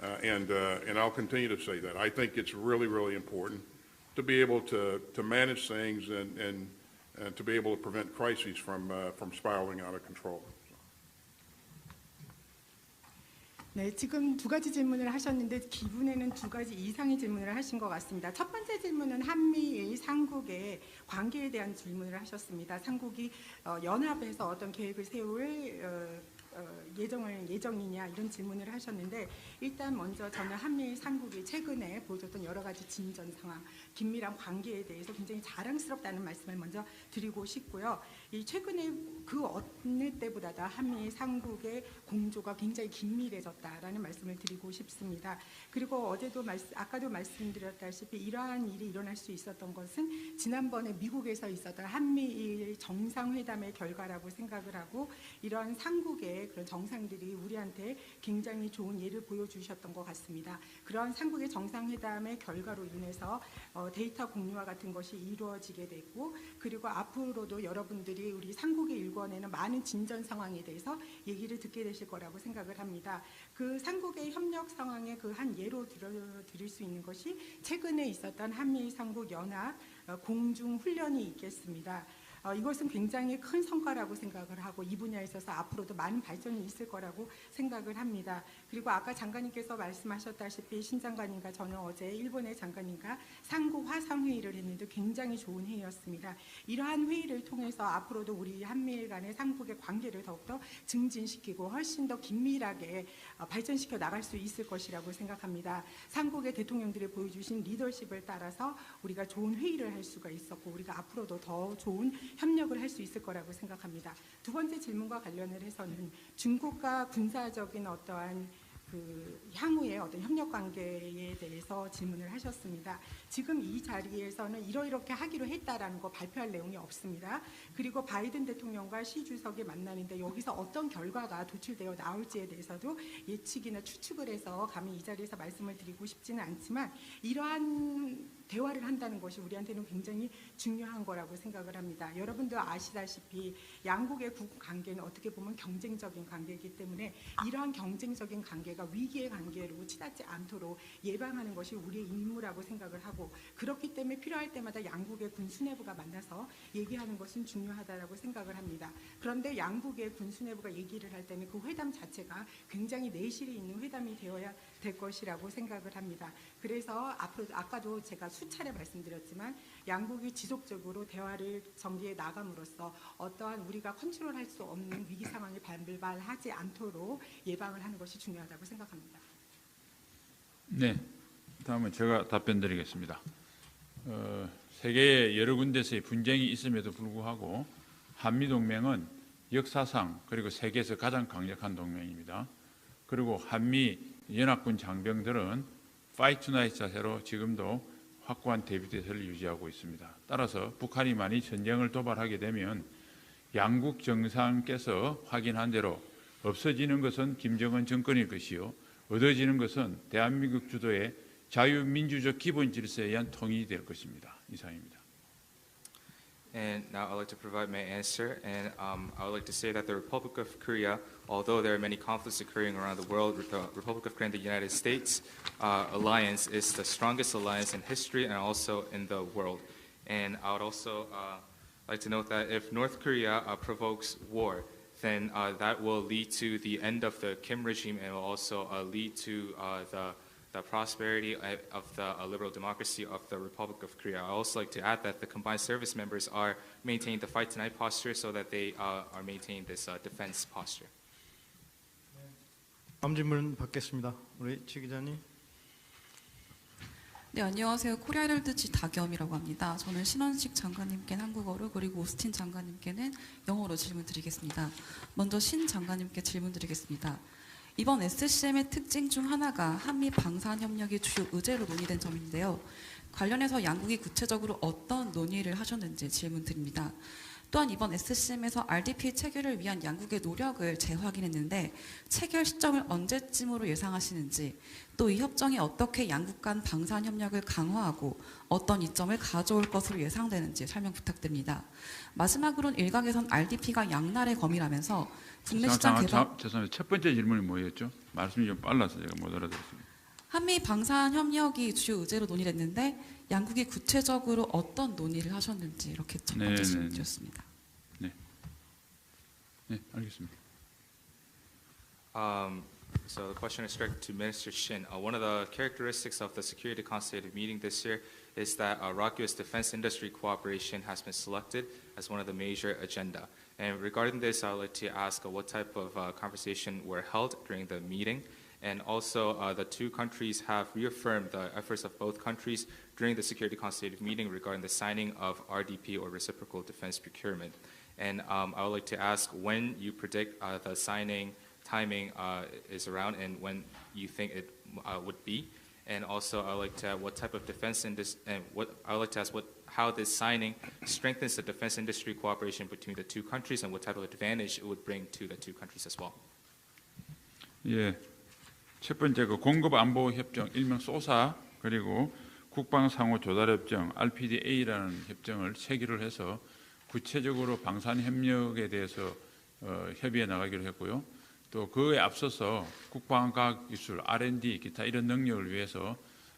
and I'll continue to say that. I think it's really, really important to be able to manage things and to be able to prevent crises from spiraling out of control. 네, 지금 두 가지 질문을 하셨는데 기분에는 두 가지 이상의 질문을 하신 것 같습니다. 첫 번째 질문은 한미의 삼국의 관계에 대한 질문을 하셨습니다. 삼국이 연합해서 어떤 계획을 세울 예정이냐 이런 질문을 하셨는데 일단 먼저 저는 한미 삼국이 최근에 보여줬던 여러 가지 진전 상황 긴밀한 관계에 대해서 굉장히 자랑스럽다는 말씀을 먼저 드리고 싶고요. 이 최근에 그 어느 때보다도 한미 삼국의 공조가 굉장히 긴밀해졌다라는 말씀을 드리고 싶습니다. 그리고 아까도 말씀드렸다시피 이러한 일이 일어날 수 있었던 것은 지난번에 미국에서 있었던 한미일 정상회담의 결과라고 생각을 하고 이런 삼국의 그런 정상들이 우리한테 굉장히 좋은 예를 보여주셨던 것 같습니다. 그런 삼국의 정상회담의 결과로 인해서 데이터 공유와 같은 것이 이루어지게 됐고 그리고 앞으로도 여러분들이 우리 삼국의 일권에는 많은 진전 상황에 대해서 얘기를 듣게 되실 거라고 생각을 합니다. 그 삼국의 협력 상황의 그 한 예로 드릴 수 있는 것이 최근에 있었던 한미 삼국 연합 공중 훈련이 있겠습니다. 이것은 굉장히 큰 성과라고 생각을 하고 이 분야에 있어서 앞으로도 많은 발전이 있을 거라고 생각을 합니다. 그리고 아까 장관님께서 말씀하셨다시피 신 장관님과 저는 어제 일본의 장관님과 삼국 화상회의를 했는데 굉장히 좋은 회의였습니다. 이러한 회의를 통해서 앞으로도 우리 한미일 간의 삼국의 관계를 더욱더 증진시키고 훨씬 더 긴밀하게 발전시켜 나갈 수 있을 것이라고 생각합니다. 삼국의 대통령들이 보여주신 리더십을 따라서 우리가 좋은 회의를 할 수가 있었고 우리가 앞으로도 더 좋은 협력을 할 수 있을 거라고 생각합니다. 두 번째 질문과 관련을 해서는 중국과 군사적인 어떠한 그 향후의 어떤 협력 관계에 대해서 질문을 하셨습니다. 지금 이 자리에서는 이렇게 하기로 했다라는 거 발표할 내용이 없습니다. 그리고 바이든 대통령과 시 주석이 만나는데 여기서 어떤 결과가 도출되어 나올지에 대해서도 예측이나 추측을 해서 감히 이 자리에서 말씀을 드리고 싶지는 않지만 이러한 대화를 한다는 것이 우리한테는 굉장히 중요한 거라고 생각을 합니다. 여러분도 아시다시피 양국의 국 관계는 어떻게 보면 경쟁적인 관계이기 때문에 이러한 경쟁적인 관계가 위기의 관계로 치닫지 않도록 예방하는 것이 우리의 임무라고 생각을 하고 그렇기 때문에 필요할 때마다 양국의 군 수뇌부가 만나서 얘기하는 것은 중요하다라고 생각을 합니다. 그런데 양국의 군 수뇌부가 얘기를 할 때는 그 회담 자체가 굉장히 내실이 있는 회담이 되어야 될 것이라고 생각을 합니다. 그래서 앞으로 아까도 제가 수차례 말씀드렸지만 양국이 지속적으로 대화를 전개해 나감으로써 어떠한 우리가 컨트롤할 수 없는 위기 상황이 발발하지 않도록 예방을 하는 것이 중요하다고 생각합니다. 네, 다음은 제가 답변드리겠습니다. 세계의 여러 군데서의 분쟁이 있음에도 불구하고 한미동맹은 역사상 그리고 세계에서 가장 강력한 동맹입니다. 그리고 한미 연합군 장병들은 파이트 투나잇 자세로 지금도 확고한 대비태세를 유지하고 있습니다. 따라서 북한이 만일 전쟁을 도발하게 되면 양국 정상께서 확인한 대로 없어지는 것은 김정은 정권일 것이요 얻어지는 것은 대한민국 주도의 자유민주적 기본 질서에 의한 통일이 될 것입니다. 이상입니다. And now I'd like to provide my answer. And I would like to say that the Republic of Korea, although there are many conflicts occurring around the world, the Republic of Korea and the United States alliance is the strongest alliance in history and also in the world. And I would also like to note that if North Korea provokes war, then that will lead to the end of the Kim regime and will also lead to the prosperity of the liberal democracy of the Republic of Korea. I also like to add that the combined service members are maintaining the fight tonight posture so that they are maintaining this defense posture. 다음 질문 받겠습니다. 우리 최 기자님. 네, 안녕하세요. 코리아헬드 지다겸이라고 합니다. 저는 신원식 장관님께는 한국어로 그리고 오스틴 장관님께는 영어로 질문 드리겠습니다. 먼저 신 장관님께 질문 드리겠습니다. 이번 SCM의 특징 중 하나가 한미 방산 협력이 주요 의제로 논의된 점인데요. 관련해서 양국이 구체적으로 어떤 논의를 하셨는지 질문 드립니다. 또한 이번 SCM에서 RDP 체결을 위한 양국의 노력을 재확인했는데 체결 시점을 언제쯤으로 예상하시는지 또 이 협정이 어떻게 양국 간 방산 협력을 강화하고 어떤 이점을 가져올 것으로 예상되는지 설명 부탁드립니다. 마지막으로는 일각에선 RDP가 양날의 검이라면서 국내 시장 개방... 죄송합니다. 첫 번째 질문이 뭐였죠? 말씀이 좀 빨라서 제가 못 알아들었습니다. 한미 방산 협력이 주요 의제로 논의됐는데 양국이 구체적으로 어떤 논의를 하셨는지 이렇게 첫 번째 질문이었습니다. 네, 알겠습니다. So the question is directed to Minister Shin. One of the characteristics of the Security Consultative meeting this year is that ROK-US defense industry cooperation has been selected as one of the major agenda. And regarding this, I would like to ask what type of conversation were held during the meeting. And also, the two countries have reaffirmed the efforts of both countries during the Security Consultative Meeting regarding the signing of RDP, or Reciprocal Defense Procurement. And I would like to ask when you predict the signing timing is around and when you think it would be. And also, I would like to ask what type of defense how this signing strengthens the defense industry cooperation between the two countries and what type of advantage it would bring to the two countries as well. 예, 첫 번째 그 공급 안보 협정 일명 소사 그리고 국방 상호 조달 협정 RPDA라는 협정을 체결을 해서 구체적으로 방산 협력에 대해서 협의해 나가기로 했고요. 또 그에 앞서서 국방과학 기술, R&D, 기타 이런 능력을 위해서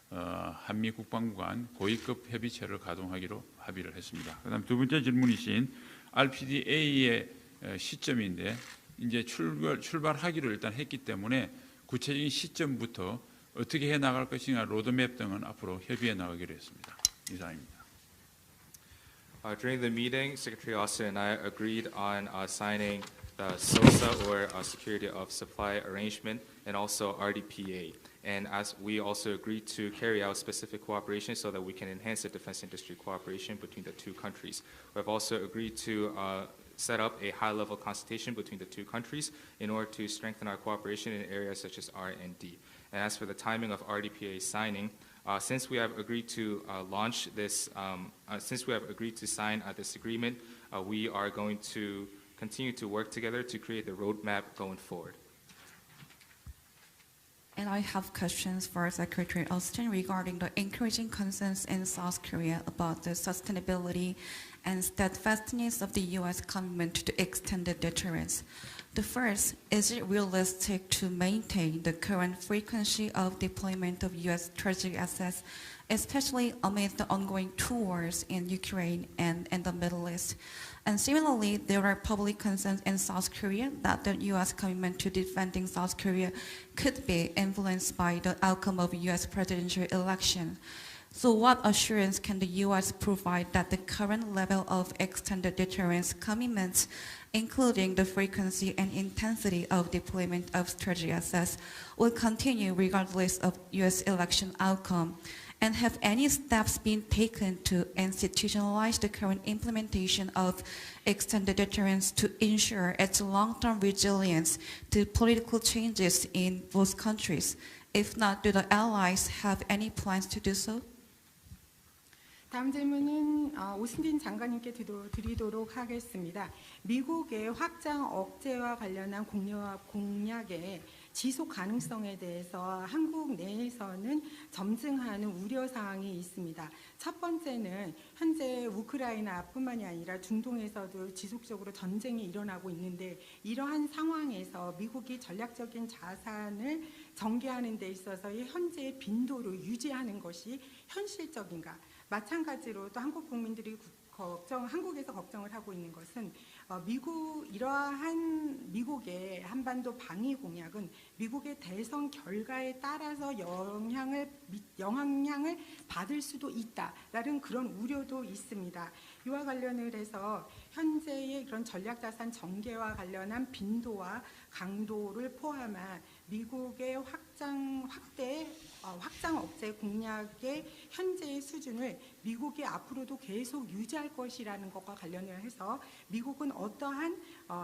한미 국방부 간 고위급 협의체를 가동하기로 합의를 했습니다. 그다음 두 번째 질문이신 RPDA의 시점인데 이제 출발하기로 일단 했기 때문에 구체적인 시점부터 어떻게 해 나갈 것이냐 로드맵 등은 앞으로 협의해 나가기로 했습니다. 이상입니다. During the meeting, Secretary Austin and I agreed on signing the SOSA, or Security of Supply Arrangement, and also RDPA. And as we also agreed to carry out specific cooperation so that we can enhance the defense industry cooperation between the two countries. We have also agreed to set up a high-level consultation between the two countries in order to strengthen our cooperation in areas such as R&D. And as for the timing of RDPA signing, since we have agreed to launch this, since we have agreed to sign this agreement, we are going to continue to work together to create the roadmap going forward. And I have questions for Secretary Austin regarding the increasing concerns in South Korea about the sustainability and steadfastness of the U.S. commitment to extended deterrence. The first, is it realistic to maintain the current frequency of deployment of U.S. strategic assets, especially amid the ongoing two wars in Ukraine and in the Middle East? And similarly, there are public concerns in South Korea that the U.S. commitment to defending South Korea could be influenced by the outcome of U.S. presidential election. So what assurance can the U.S. provide that the current level of extended deterrence commitments, including the frequency and intensity of deployment of strategic assets, will continue regardless of U.S. election outcome? And have any steps been taken to institutionalize the current implementation of extended deterrence to ensure its long-term resilience to political changes in both countries? If not, do the allies have any plans to do so? 다음 질문은 오스틴 장관님께 드리도록 하겠습니다. 미국의 확장 억제와 관련한 공약의 지속 가능성에 대해서 한국 내에서는 점증하는 우려 사항이 있습니다. 첫 번째는 현재 우크라이나뿐만이 아니라 중동에서도 지속적으로 전쟁이 일어나고 있는데 이러한 상황에서 미국이 전략적인 자산을 전개하는 데 있어서의 현재의 빈도를 유지하는 것이 현실적인가? 마찬가지로 또 한국 국민들이 한국에서 걱정을 하고 있는 것은 이러한 미국의 한반도 방위 공약은 미국의 대선 결과에 따라서 영향을 받을 수도 있다라는 그런 우려도 있습니다. 이와 관련을 해서 현재의 그런 전략자산 전개와 관련한 빈도와 강도를 포함한 미국의 확장 억제 공약의 현재의 수준을 미국이 앞으로도 계속 유지할 것이라는 것과 관련을 해서 미국은 어떠한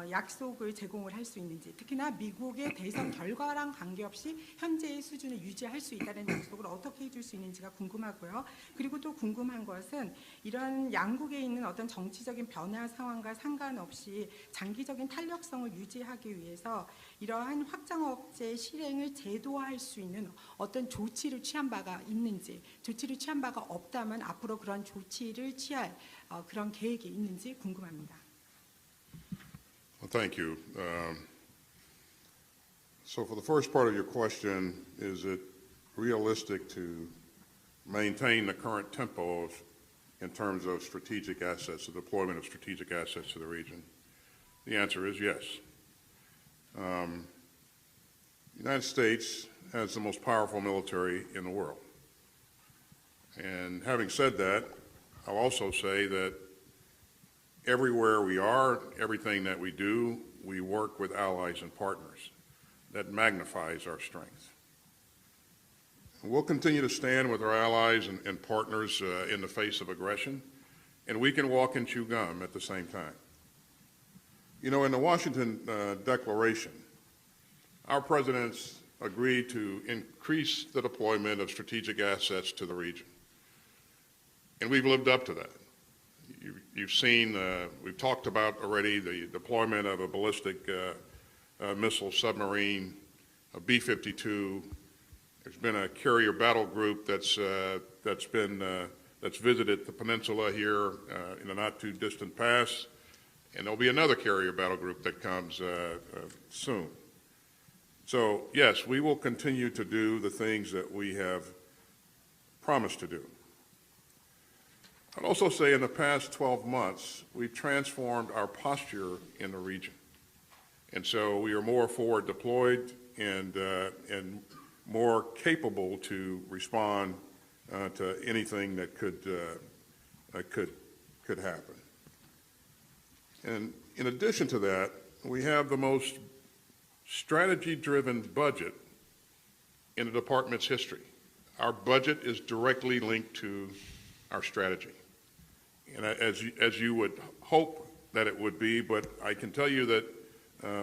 약속을 제공을 할 수 있는지, 특히나 미국의 대선 결과랑 관계없이 현재의 수준을 유지할 수 있다는 약속을 어떻게 해줄 수 있는지가 궁금하고요. 그리고 또 궁금한 것은 이런 양국에 있는 어떤 정치적인 변화 상황과 상관없이 장기적인 탄력성을 유지하기 위해서 이러한 확장 억제 실행을 제도화할 수 있는 어떤 조치를 취한 바가 있는지, 조치를 취한 바가 없다면 앞으로 그런 조치를 취할 그런 계획이 있는지 궁금합니다. Well, thank you. So for the first part of your question, is it realistic to maintain the current tempo in terms of strategic assets, the deployment of strategic assets to the region? The answer is yes. The United States has the most powerful military in the world. And having said that, I'll also say that everywhere we are, everything that we do, we work with allies and partners. that magnifies our strength. We'll continue to stand with our allies and partners in the face of aggression, and we can walk and chew gum at the same time. You know, in the Washington Declaration, our presidents agreed to increase the deployment of strategic assets to the region, and we've lived up to that. You've seen, we've talked about already the deployment of a ballistic missile submarine, a B-52. There's been a carrier battle group that's visited the peninsula here in the not too distant past, and there'll be another carrier battle group that comes soon. So yes, we will continue to do the things that we have promised to do. I'd also say in the past 12 months, we've transformed our posture in the region. And so we are more forward deployed and more capable to respond to anything that could happen. And in addition to that, we have the most strategy-driven budget in the department's history. Our budget is directly linked to our strategy. And as you would hope that it would be, but I can tell you that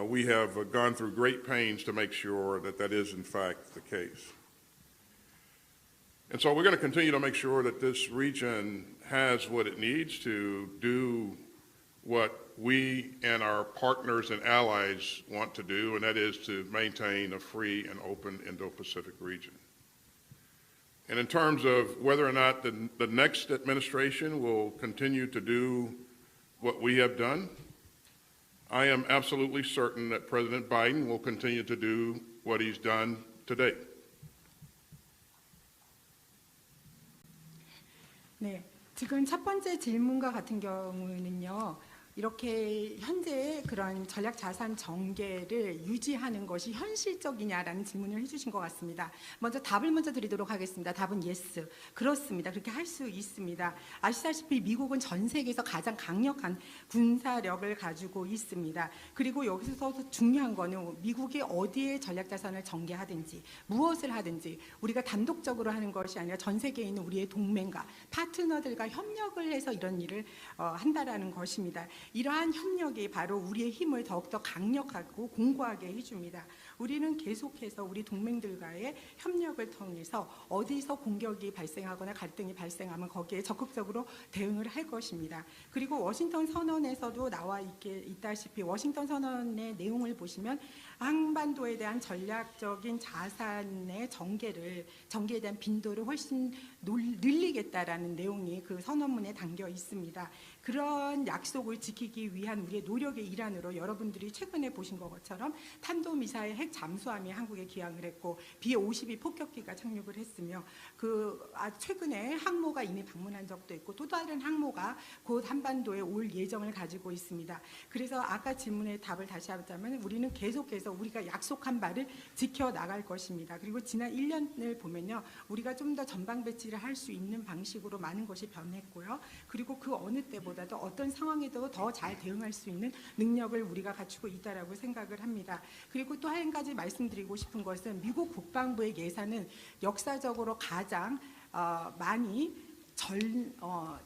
we have gone through great pains to make sure that that is in fact the case. And so we're going to continue to make sure that this region has what it needs to do what we and our partners and allies want to do, and that is to maintain a free and open Indo-Pacific region. And in terms of whether or not the next administration will continue to do what we have done, I am absolutely certain that President Biden will continue to do what he's done to date. 네, 지금 첫 번째 질문과 같은 경우는요. 이렇게 현재의 그런 전략 자산 정계를 유지하는 것이 현실적이냐라는 질문을 해주신 것 같습니다. 먼저 답을 드리도록 하겠습니다. 답은 yes, 그렇습니다. 그렇게 할 수 있습니다. 아시다시피 미국은 전 세계에서 가장 강력한 군사력을 가지고 있습니다. 그리고 여기서 중요한 거는 미국이 어디에 전략 자산을 정계하든지 무엇을 하든지 우리가 단독적으로 하는 것이 아니라 전 세계에 있는 우리의 동맹과 파트너들과 협력을 해서 이런 일을 한다라는 것입니다. 이러한 협력이 바로 우리의 힘을 더욱더 강력하고 공고하게 해줍니다. 우리는 계속해서 우리 동맹들과의 협력을 통해서 어디서 공격이 발생하거나 갈등이 발생하면 거기에 적극적으로 대응을 할 것입니다. 그리고 워싱턴 선언에서도 나와 있다시피 워싱턴 선언의 내용을 보시면 한반도에 대한 전략적인 자산의 정계에 대한 빈도를 훨씬 늘리겠다라는 내용이 그 선언문에 담겨 있습니다. 그런 약속을 지키기 위한 우리의 노력의 일환으로 여러분들이 최근에 보신 것처럼 탄도미사일 핵 잠수함이 한국에 기항을 했고 B-52 폭격기가 착륙을 했으며 최근에 항모가 이미 방문한 적도 있고 또 다른 항모가 곧 한반도에 올 예정을 가지고 있습니다. 그래서 아까 질문에 답을 다시 하자면 우리는 계속해서 우리가 약속한 바를 지켜나갈 것입니다. 그리고 지난 1년을 보면요. 우리가 좀 더 전방 배치를 할 수 있는 방식으로 많은 것이 변했고요. 그리고 그 어느 때보다도 어떤 상황에도 더 잘 대응할 수 있는 능력을 우리가 갖추고 있다라고 생각을 합니다. 그리고 또 한 가지 말씀드리고 싶은 것은 미국 국방부의 예산은 역사적으로 가장 많이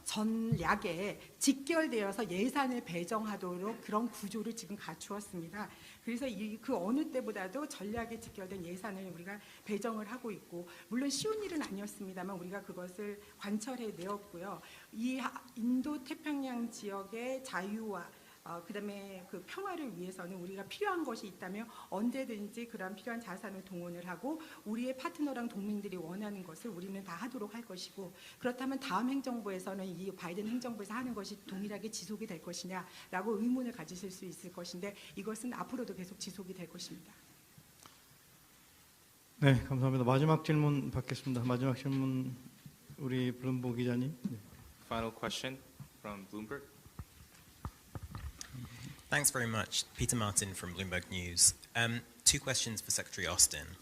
전략에 직결되어서 예산을 배정하도록 그런 구조를 지금 갖추었습니다. 그래서 그 어느 때보다도 전략에 직결된 예산을 우리가 배정을 하고 있고 물론 쉬운 일은 아니었습니다만 우리가 그것을 관철해 내었고요. 이 인도 태평양 지역의 자유와 그다음에 그 평화를 위해서는 우리가 필요한 것이 있다면 언제든지 그런 필요한 자산을 동원을 하고 우리의 파트너랑 동맹들이 원하는 것을 우리는 다 하도록 할 것이고 그렇다면 다음 행정부에서는 이 바이든 행정부에서 하는 것이 동일하게 지속이 될 것이냐라고 의문을 가지실 수 있을 것인데 이것은 앞으로도 계속 지속이 될 것입니다. 네, 감사합니다. 마지막 질문 받겠습니다. 마지막 질문 우리 블룸버그 기자님. 네. Final question from Bloomberg. Thanks very much. Peter Martin from Bloomberg News. Two questions for Secretary Austin.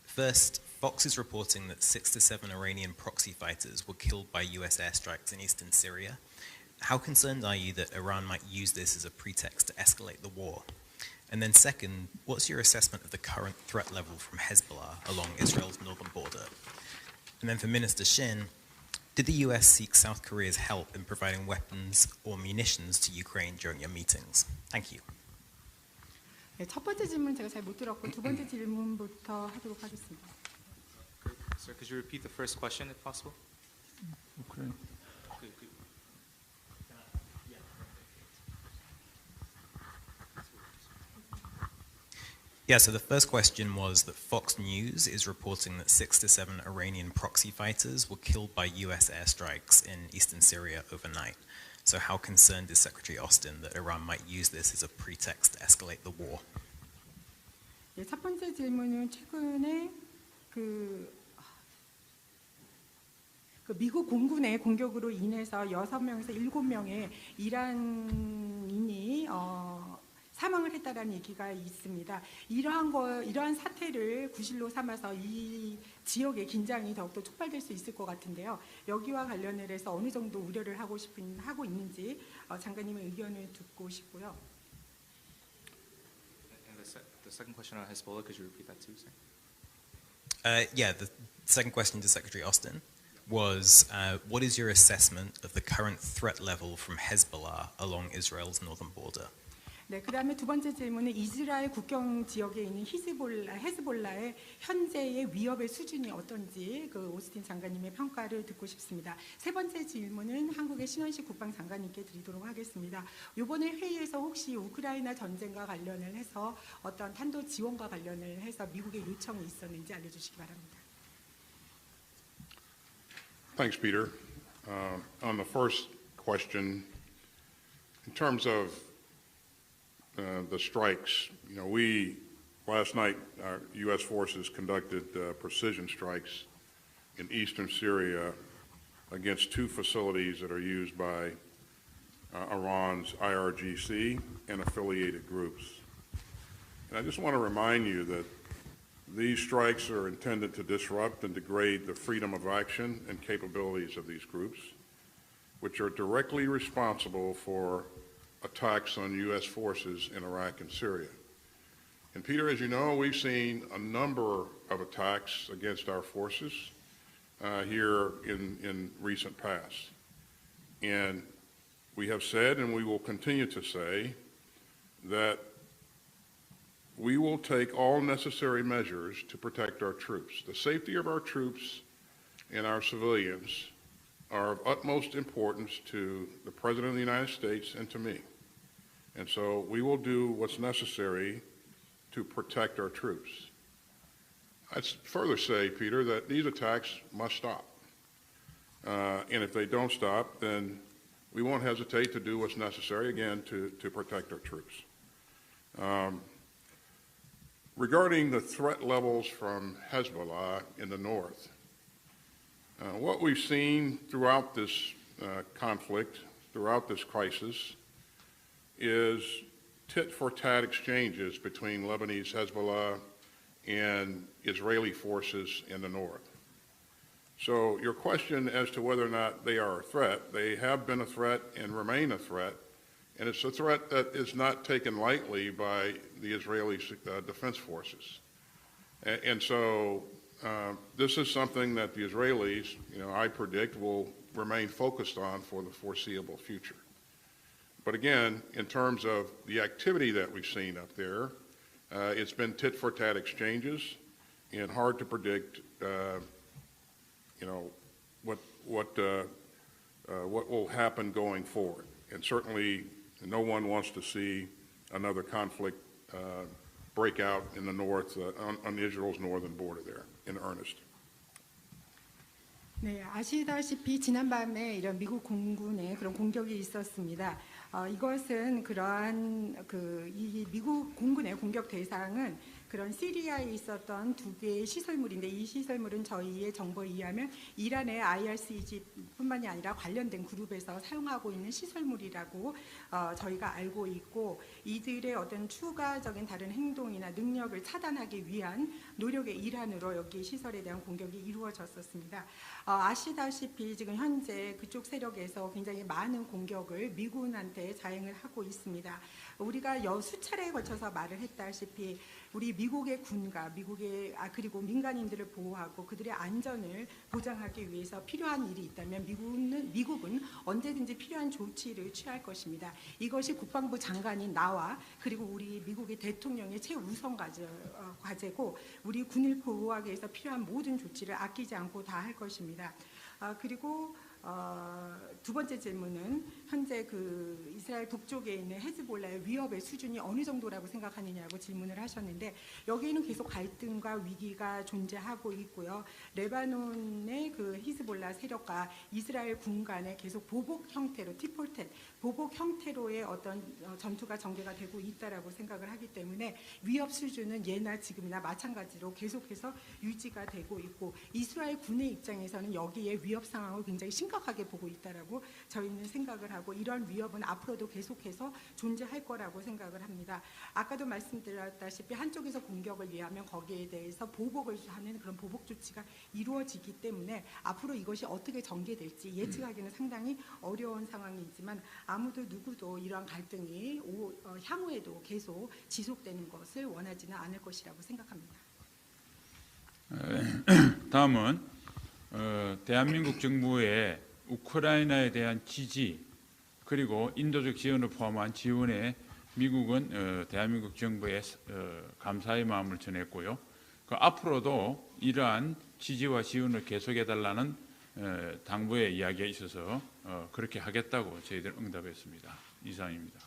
First, Fox is reporting that 6 to 7 Iranian proxy fighters were killed by US airstrikes in eastern Syria. How concerned are you that Iran might use this as a pretext to escalate the war? And then second, what's your assessment of the current threat level from Hezbollah along Israel's northern border? And then for Minister Shin, did the US seek South Korea's help in providing weapons or munitions to Ukraine during your meetings? Thank you. 네, 첫 번째 질문 제가 잘 못 들었고 두 번째 질문부터 하도록 하겠습니다. Sir, could you repeat the first question if possible? 우크라이나. Yeah, so the first question was that Fox News is reporting that 6 to 7 Iranian proxy fighters were killed by US airstrikes in eastern Syria overnight. So how concerned is Secretary Austin that Iran might use this as a pretext to escalate the war? 예, 첫 번째 질문은 최근에 그 미국 공군의 공격으로 인해서 6명에서 7명의 이란인이 사망을 했다라는 얘기가 있습니다. 이러한 사태를 구실로 삼아서 이 지역의 긴장이 더욱더 촉발될 수 있을 것 같은데요. 여기와 관련을 해서 어느 정도 우려를 하고 있는지 장관님의 의견을 듣고 싶고요. And the second question on Hezbollah, could you repeat that too, sir? Yeah, the second question to Secretary Austin was, what is your assessment of the current threat level from Hezbollah along Israel's northern border? 네, 그다음에 두 번째 질문은 이스라엘 국경 지역에 있는 헤즈볼라의 현재의 위협의 수준이 어떤지 그 오스틴 장관님의 평가를 듣고 싶습니다. 세 번째 질문은 한국의 신원식 국방장관님께 드리도록 하겠습니다. 이번에 회의에서 혹시 우크라이나 전쟁과 관련을 해서 어떤 탄도 지원과 관련을 해서 미국의 요청이 있었는지 알려주시기 바랍니다. Thanks, Peter. On the first question, in terms of the strikes, last night our U.S. forces conducted precision strikes in eastern Syria against 2 facilities that are used by Iran's IRGC and affiliated groups. And I just want to remind you that these strikes are intended to disrupt and degrade the freedom of action and capabilities of these groups, which are directly responsible for attacks on U.S. forces in Iraq and Syria. And Peter, as you know, we've seen a number of attacks against our forces here in recent past. And we have said, and we will continue to say, that we will take all necessary measures to protect our troops. The safety of our troops and our civilians are of utmost importance to the President of the United States and to me. And so we will do what's necessary to protect our troops. I'd further say, Peter, that these attacks must stop. And if they don't stop, then we won't hesitate to do what's necessary, again, to protect our troops. Regarding the threat levels from Hezbollah in the north, what we've seen throughout this conflict, throughout this crisis, is tit-for-tat exchanges between Lebanese Hezbollah and Israeli forces in the north. So your question as to whether or not they are a threat, they have been a threat and remain a threat, and it's a threat that is not taken lightly by the Israeli defense forces. And so this is something that the Israelis, I predict, will remain focused on for the foreseeable future. But again, in terms of the activity that we've seen up there, it's been tit-for-tat exchanges, and hard to predict, what will happen going forward. And certainly, no one wants to see another conflict break out in the north, on Israel's northern border there, in earnest. 네, 아시다시피 지난밤에 이런 미국 공군의 그런 공격이 있었습니다. 이것은 그러한 이 미국 공군의 공격 대상은 그런 시리아에 있었던 2개의 시설물인데 이 시설물은 저희의 정보에 의하면 이란의 IRCG뿐만이 아니라 관련된 그룹에서 사용하고 있는 시설물이라고 저희가 알고 있고 이들의 어떤 추가적인 다른 행동이나 능력을 차단하기 위한 노력의 일환으로 여기 시설에 대한 공격이 이루어졌었습니다. 아시다시피 지금 현재 그쪽 세력에서 굉장히 많은 공격을 미군한테 자행을 하고 있습니다. 우리가 수차례에 걸쳐서 말을 했다시피 우리 미국의 군과 그리고 민간인들을 보호하고 그들의 안전을 보장하기 위해서 필요한 일이 있다면 미국은 언제든지 필요한 조치를 취할 것입니다. 이것이 국방부 장관인 나와 그리고 우리 미국의 대통령의 최우선 과제고 우리 군을 보호하기 위해서 필요한 모든 조치를 아끼지 않고 다 할 것입니다. 그리고 두 번째 질문은 현재 그 이스라엘 북쪽에 있는 헤즈볼라의 위협의 수준이 어느 정도라고 생각하느냐고 질문을 하셨는데 여기에는 계속 갈등과 위기가 존재하고 있고요. 레바논의 그 히즈볼라 세력과 이스라엘 군 간에 계속 보복 형태로 보복 형태로의 어떤 전투가 전개가 되고 있다라고 생각을 하기 때문에 위협 수준은 예나 지금이나 마찬가지로 계속해서 유지가 되고 있고 이스라엘 군의 입장에서는 여기에 위협 상황을 굉장히 심각하게 보고 있다라고 저희는 생각을 하고 이런 위협은 앞으로도 계속해서 존재할 거라고 생각을 합니다. 아까도 말씀드렸다시피 한쪽에서 공격을 위하면 거기에 대해서 보복을 하는 그런 보복 조치가 이루어지기 때문에 앞으로 이것이 어떻게 전개될지 예측하기는 상당히 어려운 상황이지만 아무도 누구도 이러한 갈등이 향후에도 계속 지속되는 것을 원하지는 않을 것이라고 생각합니다. 다음은 대한민국 정부의 우크라이나에 대한 지지 그리고 인도적 지원을 포함한 지원에 미국은 대한민국 정부에 감사의 마음을 전했고요. 그 앞으로도 이러한 지지와 지원을 계속해달라는 당부의 이야기가 있어서 그렇게 하겠다고 저희들 응답했습니다. 이상입니다.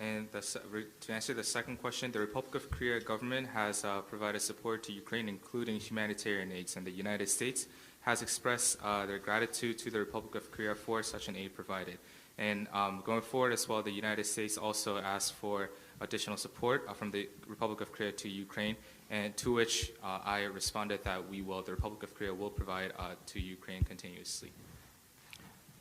And to answer the second question, the Republic of Korea government has provided support to Ukraine, including humanitarian aids, and the United States has expressed their gratitude to the Republic of Korea for such an aid provided. And going forward as well, the United States also asked for additional support from the Republic of Korea to Ukraine, and to which I responded that the Republic of Korea will provide to Ukraine continuously.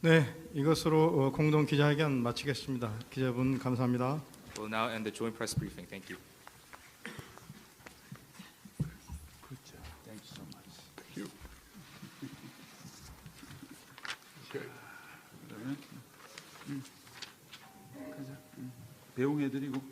네, 이것으로 공동 기자회견 마치겠습니다. 기자분 감사합니다. We'll now end the joint press briefing. Thank you. Good job. Thank you so much. Thank you. Okay. 그러면 가자. 배웅해드리고.